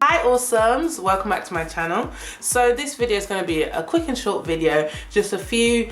Hi awesomes, welcome back to my channel. So this video is going to be a quick and short video, just a few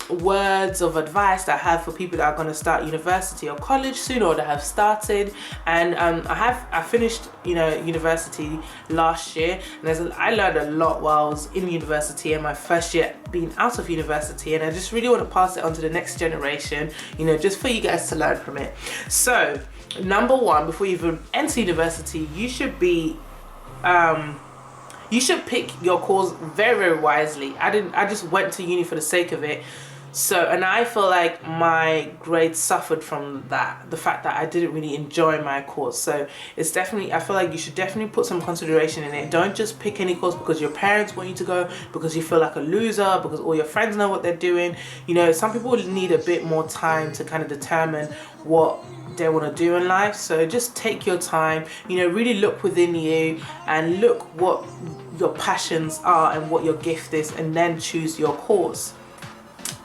words of advice that I have for people that are going to start university or college soon, or that have started. And I finished university last year, and I learned a lot while I was in university and my first year being out of university, and I just really want to pass it on to the next generation, just for you guys to learn from it. So number one, before you even enter university, you should pick your course very, very wisely. I just went to uni for the sake of it. And I feel like my grades suffered from that, the fact that I didn't really enjoy my course. So I feel like you should definitely put some consideration in it. Don't just pick any course because your parents want you to go, because you feel like a loser, because all your friends know what they're doing. Some people need a bit more time to kind of determine what they want to do in life. So just take your time, really look within you and look what your passions are and what your gift is, and then choose your course.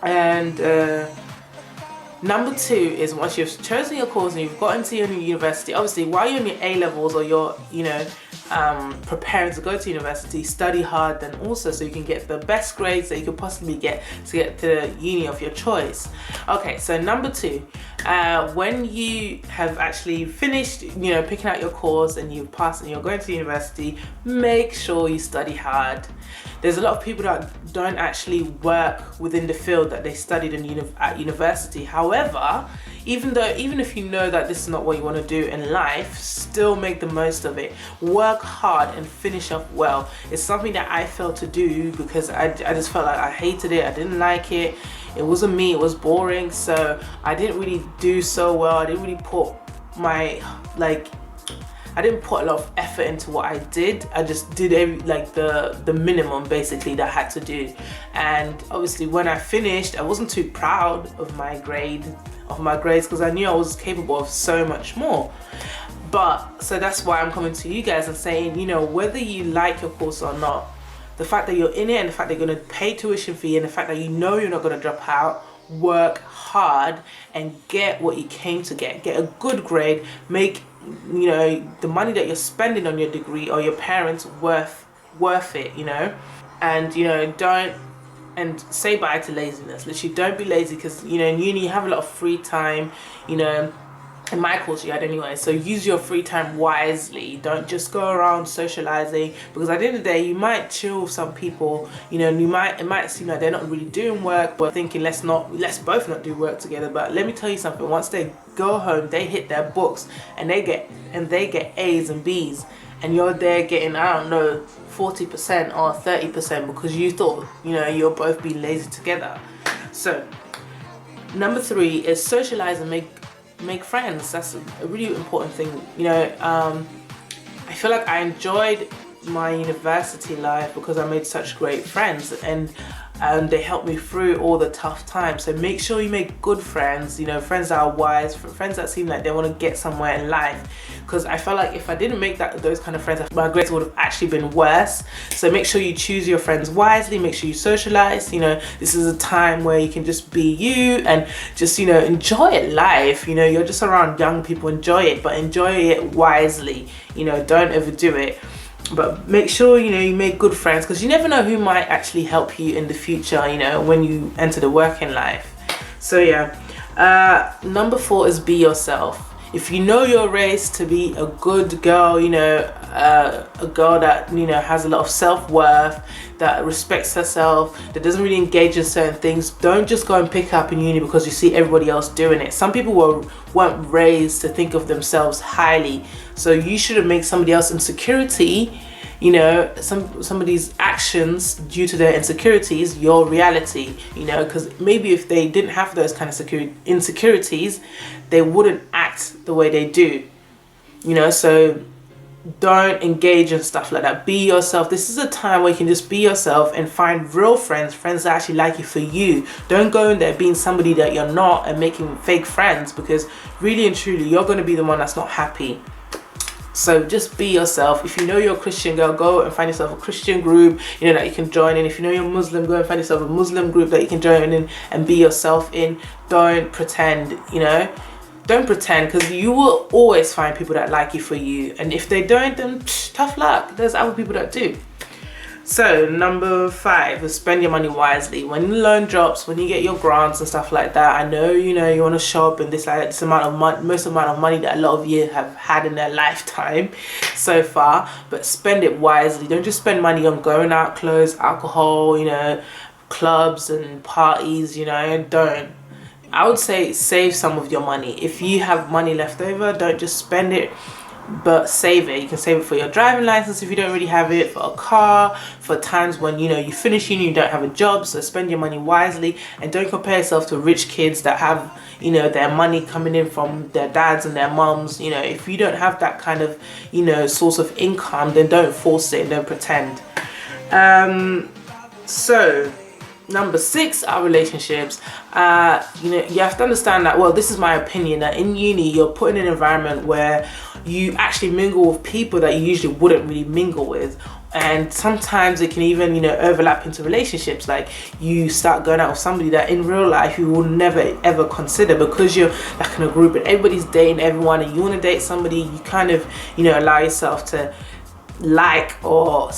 And number two is, once you've chosen your course and you've got into your university, obviously while you're in your A-levels or you're preparing to go to university, study hard then also, so you can get the best grades that you could possibly get to get to the uni of your choice. Okay, so number two, when you have actually finished picking out your course and you've passed and you're going to university, make sure you study hard. There's a lot of people that don't actually work within the field that they studied at university. However, even if you know that this is not what you want to do in life, still make the most of it. Work hard and finish up well. It's something that I failed to do because I just felt like I hated it. I didn't like it. It wasn't me. It was boring. So I didn't really do so well. I didn't really put I didn't put a lot of effort into what I did. I just did the minimum basically that I had to do. And obviously when I finished, I wasn't too proud of my grades, because I knew I was capable of so much more. So that's why I'm coming to you guys and saying, whether you like your course or not, the fact that you're in it and the fact that you're going to pay tuition fee and the fact that you're not going to drop out, work hard and get what you came to get. Get a good grade, make the money that you're spending on your degree or your parents worth it, and say bye to laziness. Literally, don't be lazy, because in uni you have a lot of free time. In my course you had anyway, so use your free time wisely. Don't just go around socializing, because at the end of the day you might chill with some people, it might seem like they're not really doing work, but thinking let's both not do work together. But let me tell you something, once they go home, they hit their books and they get A's and B's, and you're there getting, I don't know, 40% or 30% because you thought you'll both be lazy together. So number three is socialize and make friends. That's a really important thing. I feel like I enjoyed my university life because I made such great friends, and they helped me through all the tough times. So make sure you make good friends, friends that are wise, friends that seem like they want to get somewhere in life. Because I felt like if I didn't make those kind of friends, my grades would have actually been worse. So make sure you choose your friends wisely. Make sure you socialize. This is a time where you can just be you and just enjoy life. You're just around young people, enjoy it, but enjoy it wisely. Don't overdo it. But make sure you make good friends, because you never know who might actually help you in the future, when you enter the working life. So yeah, number four is be yourself. If you know you're raised to be a good girl, a girl that has a lot of self-worth, that respects herself, that doesn't really engage in certain things, don't just go and pick up in uni because you see everybody else doing it. Some people weren't raised to think of themselves highly, so you shouldn't make somebody else's insecurity, somebody's actions due to their insecurities, your reality, because maybe if they didn't have those kind of insecurities, they wouldn't act the way they do, so don't engage in stuff like that. Be yourself. This is a time where you can just be yourself and find real friends that actually like you for you. Don't go in there being somebody that you're not and making fake friends, because really and truly you're going to be the one that's not happy. So just be yourself. If you know you're a Christian girl, go and find yourself a Christian group, that you can join in. If you know you're Muslim, go and find yourself a Muslim group that you can join in and be yourself in. Don't pretend, don't pretend, because you will always find people that like you for you, and if they don't, then tough luck, there's other people that do. So number 5 is spend your money wisely. When the loan drops, when you get your grants and stuff like that, I know you want to shop and this amount of money, most amount of money that a lot of you have had in their lifetime so far, but spend it wisely. Don't just spend money on going out, clothes, alcohol, clubs and parties. Don't. I would say save some of your money. If you have money left over, don't just spend it, but save it. You can save it for your driving license if you don't really have it, for a car, for times when you finish uni, you don't have a job. So spend your money wisely, and don't compare yourself to rich kids that have their money coming in from their dads and their moms. If you don't have that kind of source of income, then don't force it and don't pretend. So number 6 are relationships. You have to understand that, well, this is my opinion, that in uni you're put in an environment where you actually mingle with people that you usually wouldn't really mingle with, and sometimes it can even overlap into relationships. Like you start going out with somebody that in real life you will never ever consider, because you're like in a group and everybody's dating everyone, and you want to date somebody, you kind of allow yourself to like or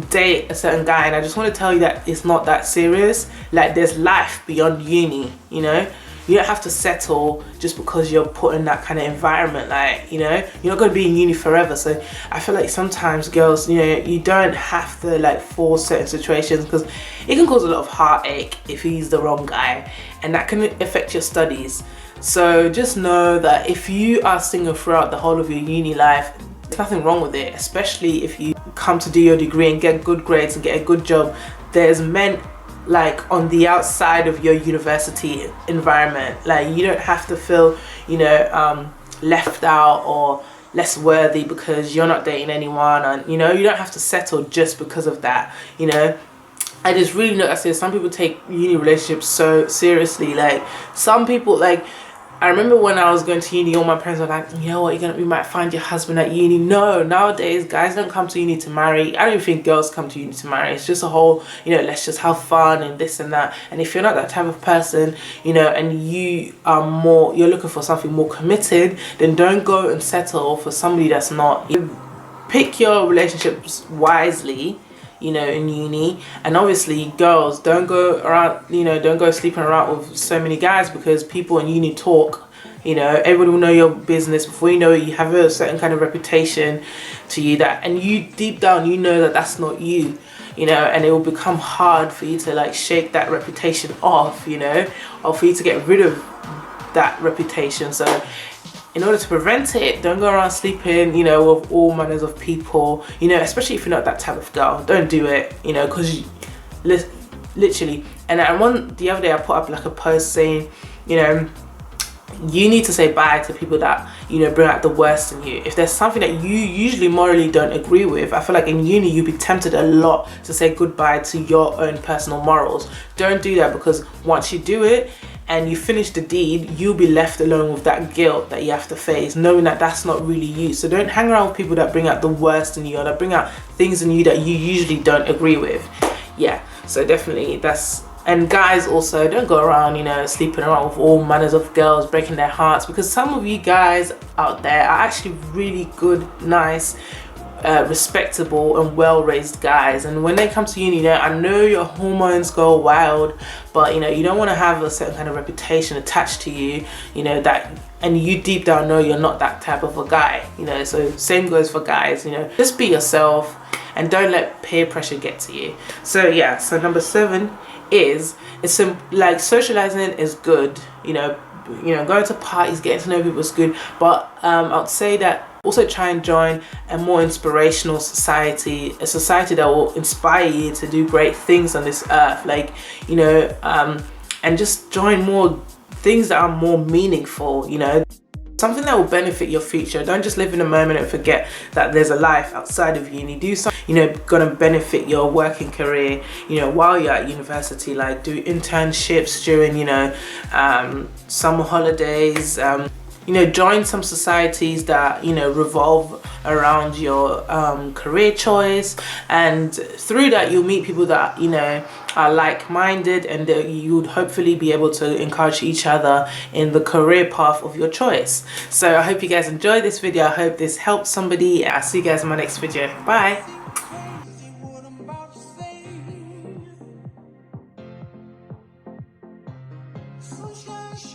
date a certain guy. And I just want to tell you that it's not that serious. Like there's life beyond uni. You don't have to settle just because you're put in that kind of environment. Like you're not going to be in uni forever. So I feel like sometimes girls, you don't have to like force certain situations, because it can cause a lot of heartache if he's the wrong guy, and that can affect your studies. So just know that if you are single throughout the whole of your uni life, there's nothing wrong with it, especially if you come to do your degree and get good grades and get a good job. There's men like on the outside of your university environment. Like you don't have to feel left out or less worthy because you're not dating anyone, and you don't have to settle just because of that. I just really know that some people take uni relationships so seriously. Like some people, like I remember when I was going to uni, all my parents were like, you might find your husband at uni. No, nowadays guys don't come to uni to marry. I don't even think girls come to uni to marry. It's just a whole, let's just have fun and this and that. And if you're not that type of person, and you are you're looking for something more committed, then don't go and settle for somebody that's not. Pick your relationships wisely, in uni. And obviously girls, don't go around, don't go sleeping around with so many guys, because people in uni talk. Everybody will know your business. Before you know it, you have a certain kind of reputation to you, and you deep down that that's not you, and it will become hard for you to like shake that reputation off, or for you to get rid of that reputation. So in order to prevent it, don't go around sleeping, with all manners of people, especially if you're not that type of girl. Don't do it, because literally. And the other day I put up like a post saying, you need to say bye to people that bring out the worst in you. If there's something that you usually morally don't agree with, I feel like in uni you'd be tempted a lot to say goodbye to your own personal morals. Don't do that, because once you do it and you finish the deed, you'll be left alone with that guilt that you have to face, knowing that that's not really you. So don't hang around with people that bring out the worst in you, or that bring out things in you that you usually don't agree with. Yeah, so definitely that's. And guys also, don't go around sleeping around with all manners of girls, breaking their hearts, because some of you guys out there are actually really good, nice, respectable and well-raised guys. And when they come to uni, I know your hormones go wild, but you don't want to have a certain kind of reputation attached to you, that, and you deep down know you're not that type of a guy, so same goes for guys. Just be yourself and don't let peer pressure get to you. So yeah, so number 7 is, like socializing is good, going to parties, getting to know people is good, but I'd say that also try and join a more inspirational society, a society that will inspire you to do great things on this earth, like and just join more things that are more meaningful, something that will benefit your future. Don't just live in the moment and forget that there's a life outside of uni. Do something gonna benefit your working career while you're at university, like do internships during summer holidays, join some societies that revolve around your career choice, and through that you'll meet people that are like-minded, and that you would hopefully be able to encourage each other in the career path of your choice. So I hope you guys enjoyed this video. I hope this helped somebody. I'll see you guys in my next video. Bye.